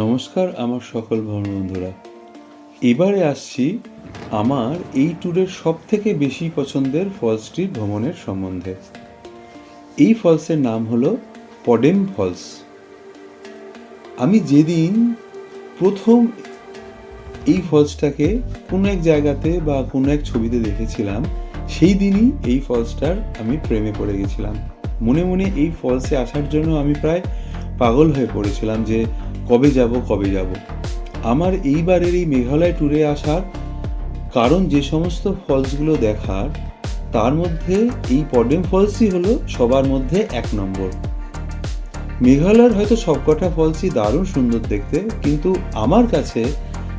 নমস্কার আমার সকল বন্ধুরা। এবারে আসছি আমার এই ট্যুরের সবথেকে বেশি পছন্দের ফলসটি ভ্রমণের সম্বন্ধে। এই ফলসের নাম হলো পডেম ফলস। আমি যেদিন প্রথম এই ফলসটাকে কোনো এক জায়গাতে বা কোনো এক ছবিতে দেখেছিলাম, সেই দিনই এই ফলসটার আমি প্রেমে পড়ে গেছিলাম। মনে মনে এই ফলসে আসার জন্য আমি প্রায় পাগল হয়ে পড়েছিলাম যে কবে যাব। আমার এইবারের এই মেঘালয় ট্যুরে আসার কারণ যে সমস্ত ফলসগুলো দেখার, তার মধ্যে এই পডেম ফলসই হলো সবার মধ্যে 1 নম্বর। মেঘালয়ের হয়তো সবকটা ফলসই দারুণ সুন্দর দেখতে, কিন্তু আমার কাছে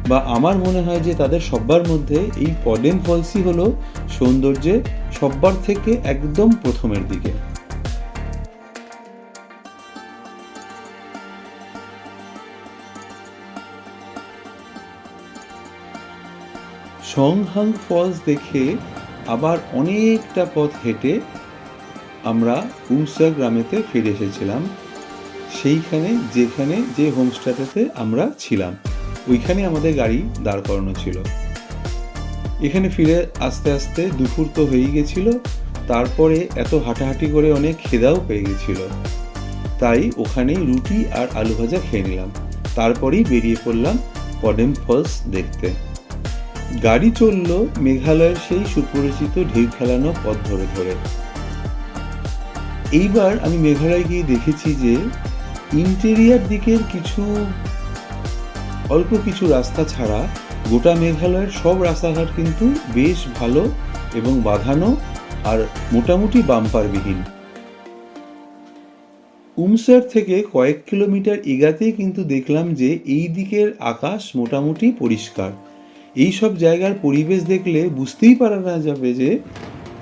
বা আমার মনে হয় যে তাদের সবার মধ্যে এই পডেম ফলসই হলো সৌন্দর্যে সবার থেকে একদম প্রথমের দিকে। সংহাং ফলস দেখে আবার অনেকটা পথ হেঁটে আমরা উমসা গ্রামেতে ফিরে এসেছিলাম। সেইখানে যে হোমস্টেতে আমরা ছিলাম, ওইখানে আমাদের গাড়ি দাঁড় করানো ছিল। এখানে ফিরে আস্তে আস্তে দুপুর তো হয়েই গেছিল, তারপরে এত হাঁটাহাঁটি করে অনেক খিদাও পেয়ে গেছিল, তাই ওখানেই রুটি আর আলু ভাজা খেয়ে নিলাম। তারপরেই বেরিয়ে পড়লাম পডেম ফলস দেখতে। গাড়ি চলল মেঘালয়ের সেই সুপরিচিত ঢেউ খেলানো পথ ধরে ধরে। এইবার আমি মেঘালয় গিয়ে দেখেছি যে ইন্টেরিয়ার দিকের অল্প কিছু রাস্তা ছাড়া গোটা মেঘালয়ের সব রাস্তাঘাট কিন্তু বেশ ভালো এবং বাঁধানো আর মোটামুটি বাম্পারবিহীন। উমসার থেকে কয়েক কিলোমিটার এগাতেই কিন্তু দেখলাম যে এই দিকের আকাশ মোটামুটি পরিষ্কার। এই সব জায়গার পরিবেশ দেখলে বুঝতেই পারা না যাবে যে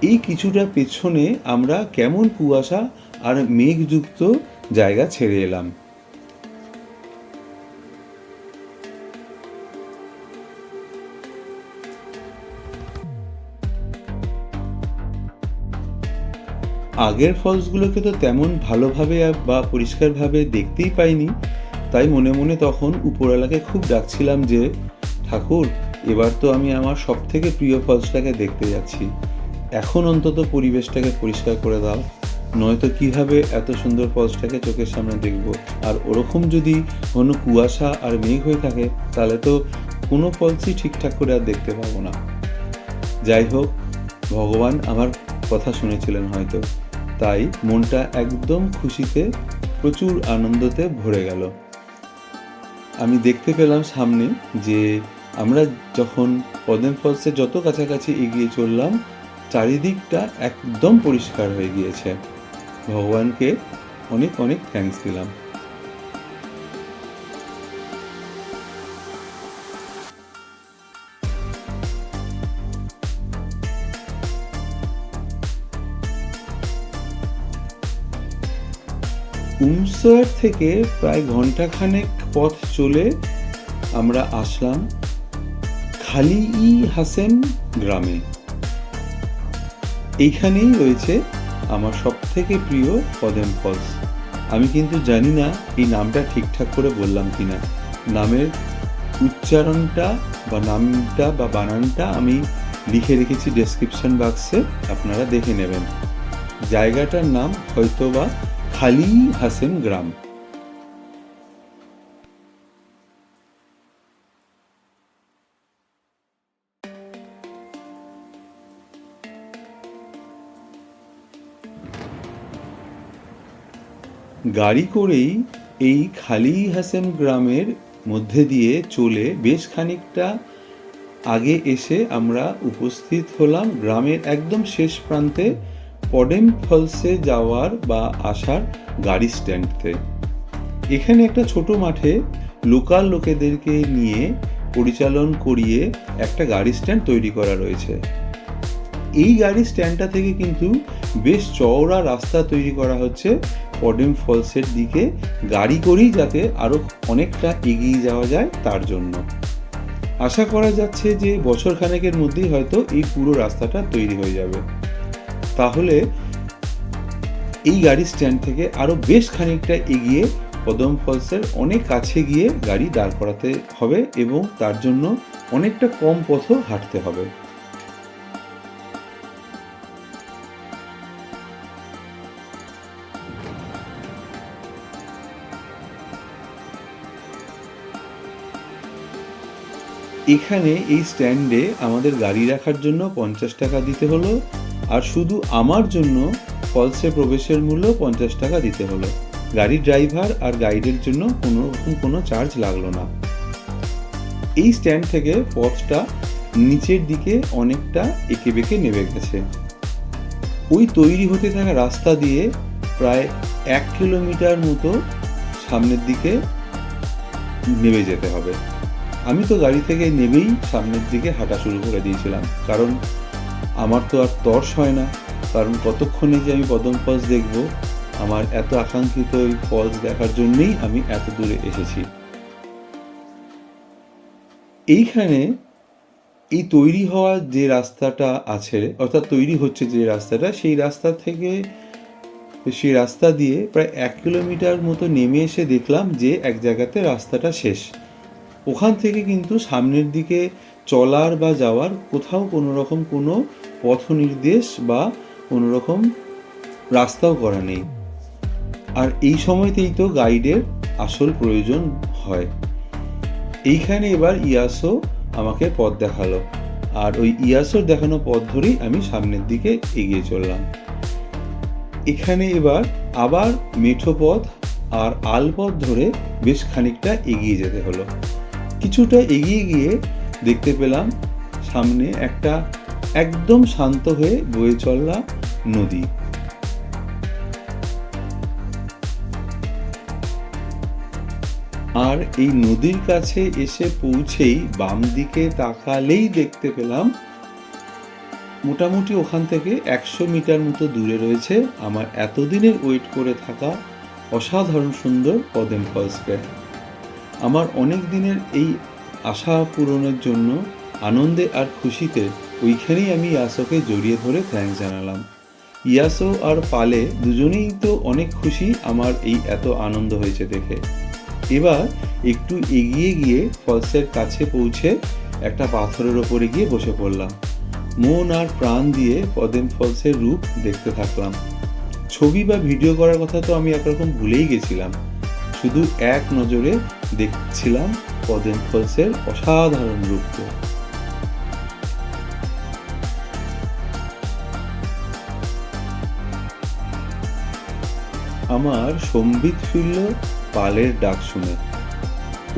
এই কিছুটা পেছনে আমরা কেমন কুয়াশা আর মেঘযুক্ত জায়গা ছেড়ে এলাম। আগের ফলসগুলোকে তো তেমন ভালোভাবে বা পরিষ্কারভাবে দেখতেই পাইনি, তাই মনে মনে তখন উপরওয়ালাকে খুব ডাকছিলাম যে ঠাকুর, এবার তো আমি আমার সব থেকে প্রিয় ফলসটাকে দেখতে যাচ্ছি, এখন অন্তত পরিবেশটাকে পরিষ্কার করে দাও, নয়তো কিভাবে এত সুন্দর ফলসটাকে চোখের সামনে দেখব। আর ওরকম যদি কোনো কুয়াশা আর মেঘ হয়ে থাকে, তাহলে তো কোনো ফলসই ঠিকঠাক করে আর দেখতে পাবো না। যাই হোক, ভগবান আমার কথা শুনেছিলেন হয়তো, তাই মনটা একদম খুশিতে প্রচুর আনন্দতে ভরে গেল। আমি দেখতে পেলাম সামনে যে আমরা যখন পডেম ফলসের যত কাছাকাছি এগিয়ে চললাম, চারিদিকটা একদম পরিষ্কার হয়ে গিয়েছে। ভগবানকে অনেক অনেক থ্যাঙ্কস দিলাম। উমসর থেকে প্রায় ঘন্টাখানেক পথ চলে আমরা আসলাম খালি-ই হাসেম গ্রামে। এইখানেই রয়েছে আমার সব থেকে প্রিয় পডেম ফলস। আমি কিন্তু জানি না এই নামটা ঠিকঠাক করে বললাম কিনা। নামের উচ্চারণটা বা বানানটা আমি লিখে রেখেছি ডেসক্রিপশন বাক্সে, আপনারা দেখে নেবেন। জায়গাটার নাম হয়তোবা খালি-ই হাসেম গ্রাম। গাড়ি করেই এই খালি-ই হাসেম গ্রামের মধ্যে দিয়ে চলে বেশ খানিকটা আগে এসে আমরা উপস্থিত হলাম গ্রামের একদম শেষ প্রান্তে পডেম ফলসে যাওয়ার বা আসার গাড়ি স্ট্যান্ডতে। এখানে একটা ছোট মাঠে লোকাল লোকেদেরকে নিয়ে পরিচালন করিয়ে একটা গাড়ি স্ট্যান্ড তৈরি করা রয়েছে। এই গাড়ি স্ট্যান্ডটা থেকে কিন্তু বেশ চওড়া রাস্তা তৈরি করা হচ্ছে পডেম ফলসের দিকে, গাড়ি করেই যাতে আরও অনেকটা এগিয়ে যাওয়া যায় তার জন্য। আশা করা যাচ্ছে যে বছর খানেকের মধ্যেই হয়তো এই পুরো রাস্তাটা তৈরি হয়ে যাবে। তাহলে এই গাড়ি স্ট্যান্ড থেকে আরও বেশ খানিকটা এগিয়ে পদম ফলসের অনেক কাছে গিয়ে গাড়ি দাঁড় করাতে হবে এবং তার জন্য অনেকটা কম পথও হাঁটতে হবে। এখানে এই স্ট্যান্ডে আমাদের গাড়ি রাখার জন্য 50 টাকা দিতে হলো, আর শুধু আমার জন্য ফলসে প্রবেশের মূল্য 50 টাকা দিতে হলো। গাড়ির ড্রাইভার আর গাইডের জন্য কোনো চার্জ লাগলো না। এই স্ট্যান্ড থেকে পথটা নিচের দিকে অনেকটা এঁকে বেঁকে নেমে গেছে। ওই তৈরি হতে থাকা রাস্তা দিয়ে প্রায় 1 কিলোমিটার মতো সামনের দিকে নেমে যেতে হবে। আমি তো গাড়ি থেকে নেমেই সামনের দিকে হাঁটা শুরু করে দিয়েছিলাম, কারণ আমার তো আর তর্স হয় না, কারণ কতক্ষণে যে আমি পদম ফলস দেখব। আমার এত আকাঙ্ক্ষিত এই ফলস দেখার জন্যই আমি এত দূরে এসেছি। এইখানে এই তৈরি হওয়া যে রাস্তাটা আছে, অর্থাৎ তৈরি হচ্ছে যে রাস্তাটা, সেই রাস্তা দিয়ে প্রায় 1 কিলোমিটার মতো নেমে এসে দেখলাম যে এক জায়গাতে রাস্তাটা শেষ। ওখান থেকে কিন্তু সামনের দিকে চলার বা যাওয়ার কোথাও কোনো রকম কোনো পথ নির্দেশ বা কোনো রকম রাস্তাও করা নেই। আর এই সময়তেই তো গাইডের আসল প্রয়োজন হয়। এইখানে এবার ইয়াসো আমাকে পথ দেখালো, আর ওই ইয়াসোর দেখানো পথ ধরেই আমি সামনের দিকে এগিয়ে চললাম। এখানে এবার আবার মেঠো পথ আর আল পথ ধরে বেশ খানিকটা এগিয়ে যেতে হলো। কিছুটা এগিয়ে গিয়ে দেখতে পেলাম সামনে একটা একদম শান্ত হয়ে বয়ে চলা নদী। আর এই নদীর কাছে এসে পৌঁছেই বাম দিকে তাকালেই দেখতে পেলাম মোটামুটি ওখান থেকে 100 মিটার মতো দূরে রয়েছে আমার এতদিনের ওয়েট করে থাকা অসাধারণ সুন্দর পদম ফলসকে। আমার অনেক দিনের এই আশা পূরণের জন্য আনন্দে আর খুশিতে ওইখানেই আমি ইয়াসোকে জড়িয়ে ধরে থ্যাঙ্কস জানালাম। ইয়াসো আর পালে দুজনেই তো অনেক খুশি আমার এই এত আনন্দ হয়েছে দেখে। এবার একটু এগিয়ে গিয়ে ফলসের কাছে পৌঁছে একটা পাথরের ওপরে গিয়ে বসে পড়লাম। মন আর প্রাণ দিয়ে পদম ফলসের রূপ দেখতে থাকলাম। ছবি বা ভিডিও করার কথা তো আমি একরকম ভুলেই গেছিলাম, শুধু এক নজরে দেখছিলাম পদম ফলসের অসাধারণ রূপকে। আমার সম্বিত ফিরল পালের ডাক শুনে।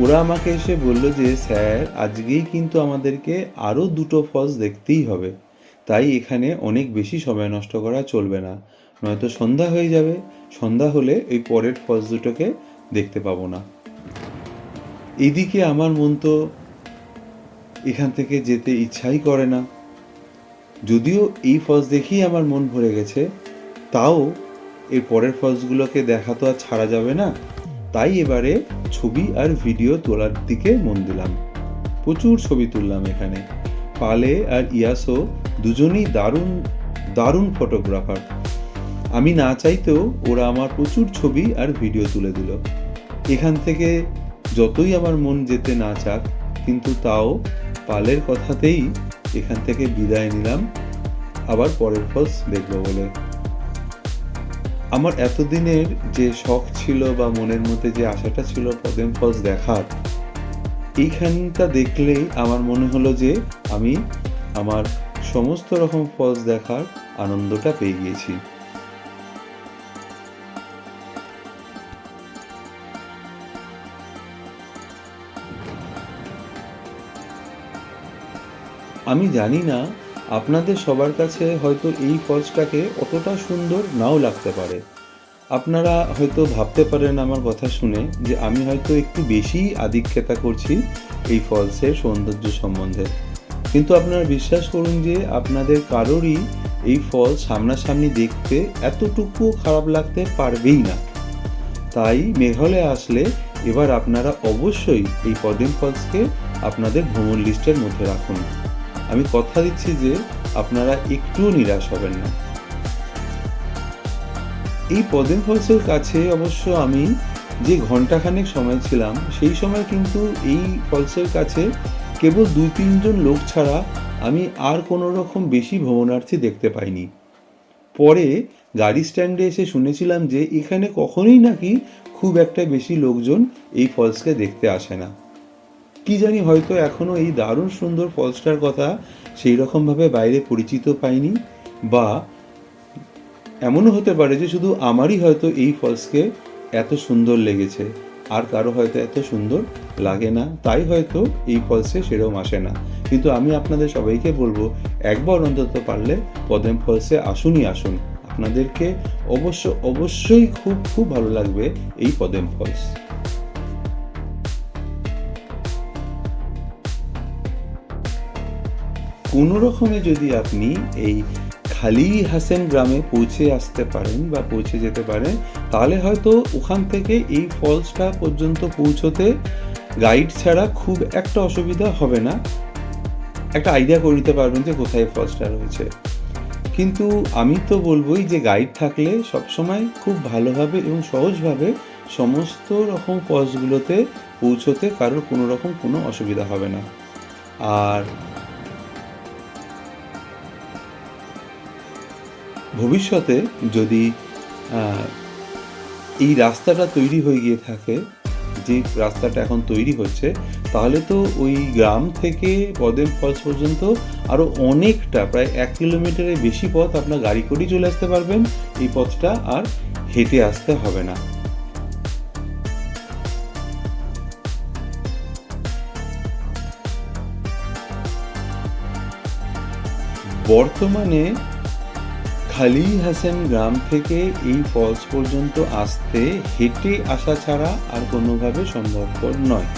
ওরা আমাকে এসে বলল যে স্যার, আজকেই কিন্তু আমাদেরকে আরও 2টো ফলস দেখতেই হবে, তাই এখানে অনেক বেশি সময় নষ্ট করা চলবে না, নয়তো সন্ধ্যা হয়ে যাবে। সন্ধ্যা হলে এই পরের ফলস দুটোকে দেখতে পাবো না। এদিকে আমার মন তো এখান থেকে যেতে ইচ্ছাই করে না। যদিও এই ফলস দেখেই আমার মন ভরে গেছে, তাও এর পরের ফলসগুলোকে দেখা তো আর ছাড়া যাবে না। তাই এবারে ছবি আর ভিডিও তোলার দিকে মন দিলাম। প্রচুর ছবি তুললাম এখানে। পালে আর ইয়াসো দুজনেই দারুণ দারুণ ফটোগ্রাফার। আমি না চাইতেও ওরা আমার প্রচুর ছবি আর ভিডিও তুলে দিল। এখান থেকে যতই আমার মন যেতে না চাক, কিন্তু তাও পালের কথাতেই এখান থেকে বিদায় নিলাম, আবার পরের ফলস দেখবো বলে। আমার এতদিনের যে শখ ছিল বা মনের মধ্যে যে আশাটা ছিল পদম ফলস দেখার, এইখানটা দেখলেই আমার মনে হলো যে আমি আমার সমস্ত রকম ফলস দেখার আনন্দটা পেয়ে গিয়েছি। আমি জানি না, আপনাদের সবার কাছে হয়তো এই ফলসটাকে অতটা সুন্দর নাও লাগতে পারে। আপনারা হয়তো ভাবতে পারেন আমার কথা শুনে যে আমি হয়তো একটু বেশি আধিক্যতা করছি এই ফলসের সৌন্দর্য সম্বন্ধে, কিন্তু আপনারা বিশ্বাস করুন যে আপনাদের কারোরই এই ফলস সামনাসামনি দেখতে এতটুকু খারাপ লাগতে পারবেই না। তাই মেঘালয়ে আসলে এবার আপনারা অবশ্যই এই পদম ফলসকে আপনাদের ভ্রমণ লিস্টের মধ্যে রাখুন। আমি কথা দিচ্ছি যে আপনারা একটুও নিরাশ হবেন না। এই পদম ফলসের কাছে অবশ্য আমি যে ঘন্টাখানেক সময় ছিলাম সেই সময় কিন্তু এই ফলসের কাছে কেবল 2-3 জন লোক ছাড়া আমি আর কোনো রকম বেশি ভ্রমণার্থী দেখতে পাইনি। পরে গাড়ি স্ট্যান্ডে এসে শুনেছিলাম যে এখানে কখনোই নাকি খুব একটা বেশি লোকজন এই ফলসকে দেখতে আসে না। কি জানি হয়তো এখনো এই দারুণ সুন্দর ফলসটার কথা সেই রকমভাবে বাইরে পরিচিত পাইনি, বা এমনও হতে পারে যে শুধু আমারই হয়তো এই ফলসকে এত সুন্দর লেগেছে, আর কারো হয়তো এত সুন্দর লাগে না, তাই হয়তো এই ফলসে সেরকম আসে না। কিন্তু আমি আপনাদের সবাইকে বলবো একবার অন্তত পারলে পদেম ফলসে আসুনই আসুন। আপনাদেরকে অবশ্যই খুব খুব ভালো লাগবে এই পদেম ফলস। কোনো রকমে যদি আপনি এই খালি হাসেন গ্রামে পৌঁছে আসতে পারেন বা পৌঁছে যেতে পারেন, তাহলে হয়তো ওখান থেকে এই ফলসটা পর্যন্ত পৌঁছতে গাইড ছাড়া খুব একটা অসুবিধা হবে না। একটা আইডিয়া করে নিতে পারবেন যে কোথায় ফলসটা রয়েছে। কিন্তু আমি তো বলবোই যে গাইড থাকলে সবসময় খুব ভালোভাবে এবং সহজভাবে সমস্ত রকম ফলসগুলোতে পৌঁছতে কারোর কোনো রকম কোনো অসুবিধা হবে না। আর ভবিষ্যতে যদি এই রাস্তাটা তৈরি হয়ে গিয়ে থাকে, যে রাস্তাটা এখন তৈরি হচ্ছে, তাহলে তো ওই গ্রাম থেকে পদেম ফলস পর্যন্ত আরও অনেকটা, প্রায় 1 কিলোমিটারের বেশি পথ আপনার গাড়ি করেই চলে আসতে পারবেন। এই পথটা আর হেঁটে আসতে হবে না। বর্তমানে খালি হাসেন গ্রাম থেকে এই ফলস পর্যন্ত আসতে হেঁটে আসা ছাড়া আর কোনোভাবে সম্ভবপর নয়।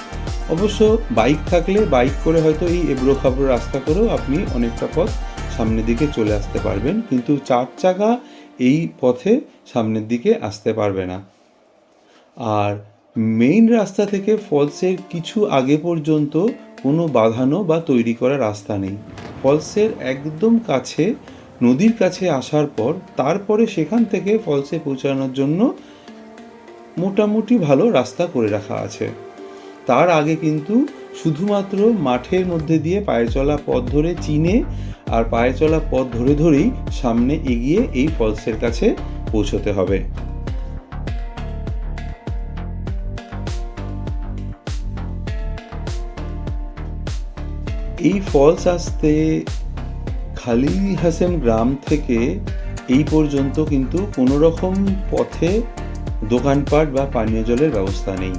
অবশ্য বাইক থাকলে বাইক করে হয়তো এই এবড়ো খাবড়ো রাস্তা করেও আপনি অনেকটা পথ সামনের দিকে চলে আসতে পারবেন, কিন্তু 4 চাকা এই পথে সামনের দিকে আসতে পারবে না। আর মেইন রাস্তা থেকে ফলসের কিছু আগে পর্যন্ত কোনো বাঁধানো বা তৈরি করা রাস্তা নেই। ফলসের একদম কাছে, নদীর কাছে আসার পর তারপরে সেখান থেকে ফলসে পৌঁছানোর জন্য মোটামুটি ভালো রাস্তা করে রাখা আছে। তার আগে কিন্তু শুধুমাত্র মাঠের মধ্যে দিয়ে পায়ে চলা পথ ধরে চিনে আর পায়ে চলা পথ ধরে ধরেই সামনে এগিয়ে এই ফলসের কাছে পৌঁছতে হবে। এই ফলস আসতে খালি হাসেম গ্রাম থেকে এই পর্যন্ত কিন্তু কোনো রকম পথে দোকানপাট বা পানীয় জলের ব্যবস্থা নেই।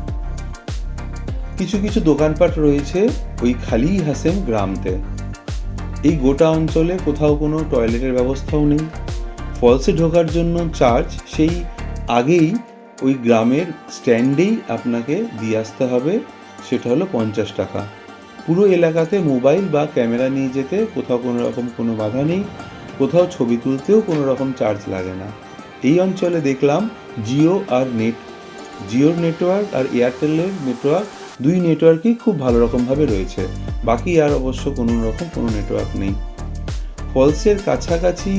কিছু কিছু দোকানপাট রয়েছে ওই খালি হাসেম গ্রামতে। এই গোটা অঞ্চলে কোথাও কোনো টয়লেটের ব্যবস্থাও নেই। ফলসে ঢোকার জন্য চার্জ সেই আগেই ওই গ্রামের স্ট্যান্ডেই আপনাকে দিয়ে আসতে হবে, সেটা হলো 50 টাকা। পুরো এলাকাতে মোবাইল বা ক্যামেরা নিয়ে যেতে কোথাও কোনো রকম কোনো বাধা নেই, কোথাও ছবি তুলতেও কোনো রকম চার্জ লাগে না। এই অঞ্চলে দেখলাম জিওর নেটওয়ার্ক আর এয়ারটেলের নেটওয়ার্ক, দুই নেটওয়ার্কই খুব ভালো রকমভাবে রয়েছে, বাকি আর অবশ্য কোনো রকম কোনো নেটওয়ার্ক নেই। ফলসের কাছাকাছি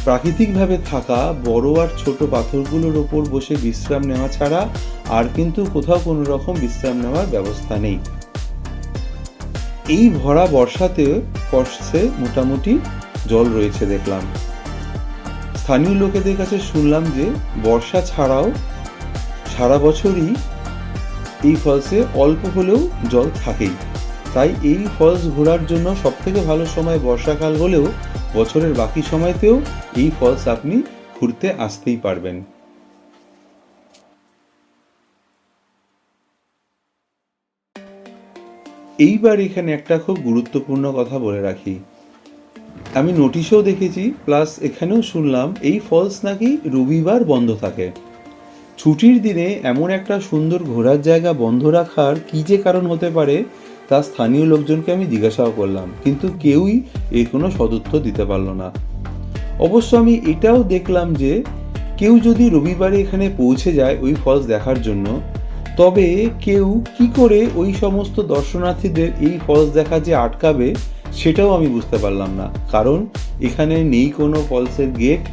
প্রাকৃতিকভাবে থাকা বড় আর ছোট পাথরগুলোর ওপর বসে বিশ্রাম নেওয়া ছাড়া আর কিন্তু কোথাও কোনো রকম বিশ্রাম নেওয়ার ব্যবস্থা নেই। এই ভরা বর্ষাতে ফলসে মোটামুটি জল রয়েছে দেখলাম। স্থানীয় লোকেদের কাছে শুনলাম যে বর্ষা ছাড়াও সারা বছরই এই ফলসে অল্প হলেও জল থাকেই। তাই এই ফলস ঘোরার জন্য সবথেকে ভালো সময় বর্ষাকাল হলেও বছরের বাকি সময়তেও এই ফলস আপনি ঘুরতে আসতেই পারবেন। এইবার এখানে একটা খুব গুরুত্বপূর্ণ কথা বলে রাখি। আমি নোটিশেও দেখেছি, প্লাস এখানেও শুনলাম এই ফলস নাকি রবিবার বন্ধ থাকে। ছুটির দিনে এমন একটা সুন্দর ঘোরার জায়গা বন্ধ রাখার কী যে কারণ হতে পারে তা স্থানীয় লোকজনকে আমি জিজ্ঞাসাও করলাম, কিন্তু কেউই এর কোনো সদুত্তর দিতে পারল না। অবশ্য আমি এটাও দেখলাম যে কেউ যদি রবিবারে এখানে পৌঁছে যায় ওই ফলস দেখার জন্য, তবে কেউ কি করে ওই সমস্ত দর্শনার্থীদের এই ফলস দেখা যে আটকাবে সেটাও আমি বুঝতে পারলাম না। কারণ এখানে নেই কোনো ফলসের গেট,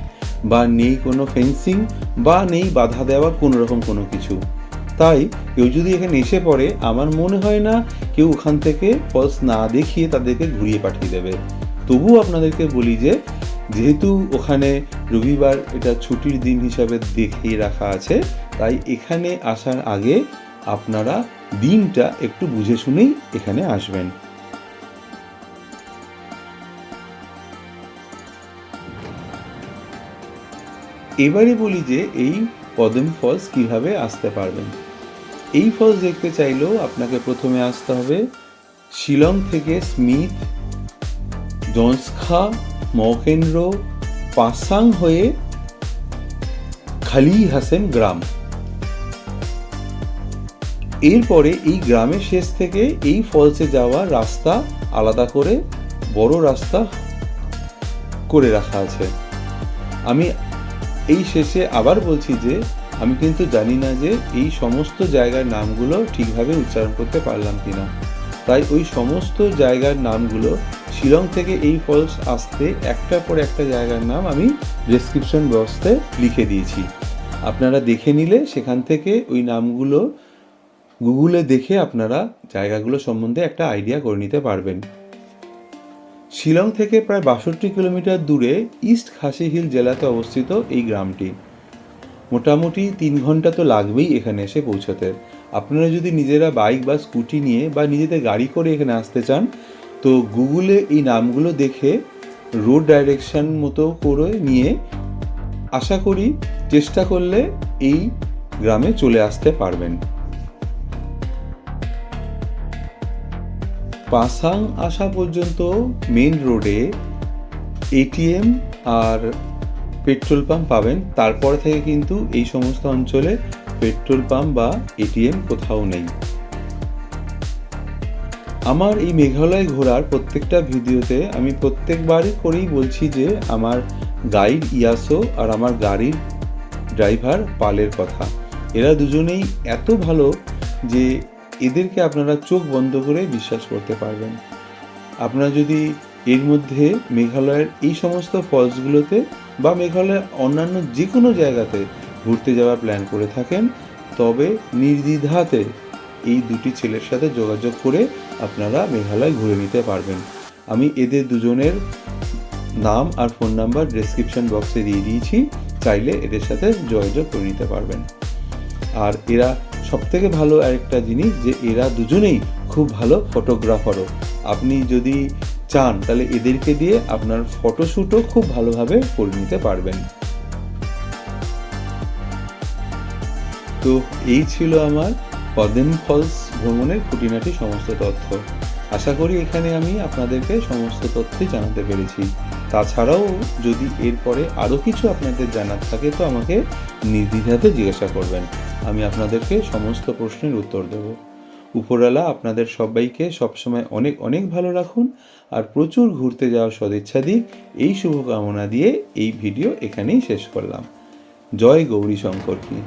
বা নেই কোনো ফেন্সিং বা নেই বাধা দেওয়া কোনো রকম কোনো কিছু। তাই কেউ যদি এখানে এসে পড়ে, আমার মনে হয় না কেউ ওখান থেকে ফলস না দেখিয়ে তাদেরকে ঘুরিয়ে পাঠিয়ে দেবে। তবুও আপনাদেরকে বলি যে যেহেতু ওখানে রবিবার এটা ছুটির দিন হিসাবে দেখিয়ে রাখা আছে, তাই এখানে আসার আগে আপনারা দিনটা একটু বুঝে শুনেই এখানে আসবেন। এবারে বলি যে এই পদ্ম ফলস কিভাবে আসতে পারবেন। এই ফলস দেখতে চাইলেও আপনাকে প্রথমে আসতে হবে শিলং থেকে স্মিথ, জন্সখা, মৌকেন্দ্র, পাসাং হয়ে খালি হাসেন গ্রাম। এরপরে এই গ্রামের শেষ থেকে এই ফলসে যাওয়ার রাস্তা আলাদা করে বড় রাস্তা করে রাখা আছে। আমি এই শেষে আবার বলছি যে আমি কিন্তু জানি না যে এই সমস্ত জায়গার নামগুলো ঠিকভাবে উচ্চারণ করতে পারলাম কিনা, তাই ওই সমস্ত জায়গার নামগুলো শিলং থেকে এই ফলস আসতে একটার পর একটা জায়গার নাম আমি ডেসক্রিপশন বক্সে লিখে দিয়েছি। আপনারা দেখে নিলে সেখান থেকে ওই নামগুলো গুগলে দেখে আপনারা জায়গাগুলো সম্বন্ধে একটা আইডিয়া করে নিতে পারবেন। শিলং থেকে প্রায় 62 কিলোমিটার দূরে ইস্ট খাসি হিল জেলাতে অবস্থিত এই গ্রামটি। মোটামুটি 3 ঘন্টা তো লাগবেই এখানে এসে পৌঁছতে। আপনারা যদি নিজেরা বাইক বা স্কুটি নিয়ে বা নিজেদের গাড়ি করে এখানে আসতে চান, তো গুগলে এই নামগুলো দেখে রোড ডাইরেকশন মতো করে নিয়ে আশা করি চেষ্টা করলে এই গ্রামে চলে আসতে পারবেন। পাসাং আসা পর্যন্ত মেন রোডে এটিএম আর পেট্রোল পাম্প পাবেন। তারপর থেকে কিন্তু এই সমস্ত অঞ্চলে পেট্রোল পাম্প বা এটিএম কোথাও নেই। আমার এই মেঘালয় ঘোরার প্রত্যেকটা ভিডিওতে আমি প্রত্যেকবারই করেই বলছি যে আমার গাইড ইয়াসো আর আমার গাড়ির ড্রাইভার পালের কথা। এরা দুজনেই এত ভালো যে এদেরকে আপনারা চোখ বন্ধ করে বিশ্বাস করতে পারবেন। আপনারা যদি এর মধ্যে মেঘালয়ের এই সমস্ত ফলসগুলোতে বা মেঘালয়ের অন্যান্য যে কোনো জায়গাতে ঘুরতে যাওয়ার প্ল্যান করে থাকেন, তবে নির্দ্বিধাতে এই দুটি ছেলের সাথে যোগাযোগ করে আপনারা মেঘালয় ঘুরে নিতে পারবেন। আমি এদের দুজনের নাম আর ফোন নাম্বার ডেসক্রিপশন বক্সে দিয়ে দিয়েছি, চাইলে এদের সাথে যোগাযোগ করে নিতে পারবেন। আর এরা সবথেকে ভালো আরেকটা জিনিস যে এরা দুজনেই খুব ভালো ফটোগ্রাফারও। আপনি যদি চান তাহলে এদেরকে দিয়ে আপনার ফটোশ্যুটও খুব ভালোভাবে করে নিতে পারবেন। তো এই ছিল আমার পদ্ম ফলস ভ্রমণের খুঁটিনাটি সমস্ত তথ্য। আশা করি এখানে আমি আপনাদেরকে সমস্ত তথ্যই জানাতে পেরেছি। তাছাড়াও যদি এরপরে আরও কিছু আপনাদের জানার থাকে তো আমাকে নির্দ্বিধাতে জিজ্ঞাসা করবেন, আমি আপনাদেরকে সমস্ত প্রশ্নের উত্তর দেব। উপরওয়ালা আপনাদের সবাইকে সবসময় অনেক অনেক ভালো রাখুন আর প্রচুর ঘুরতে যাওয়ার সদিচ্ছা দিক, এই শুভকামনা দিয়ে এই ভিডিও এখানেই শেষ করলাম। জয় গৌরী শঙ্কর কি।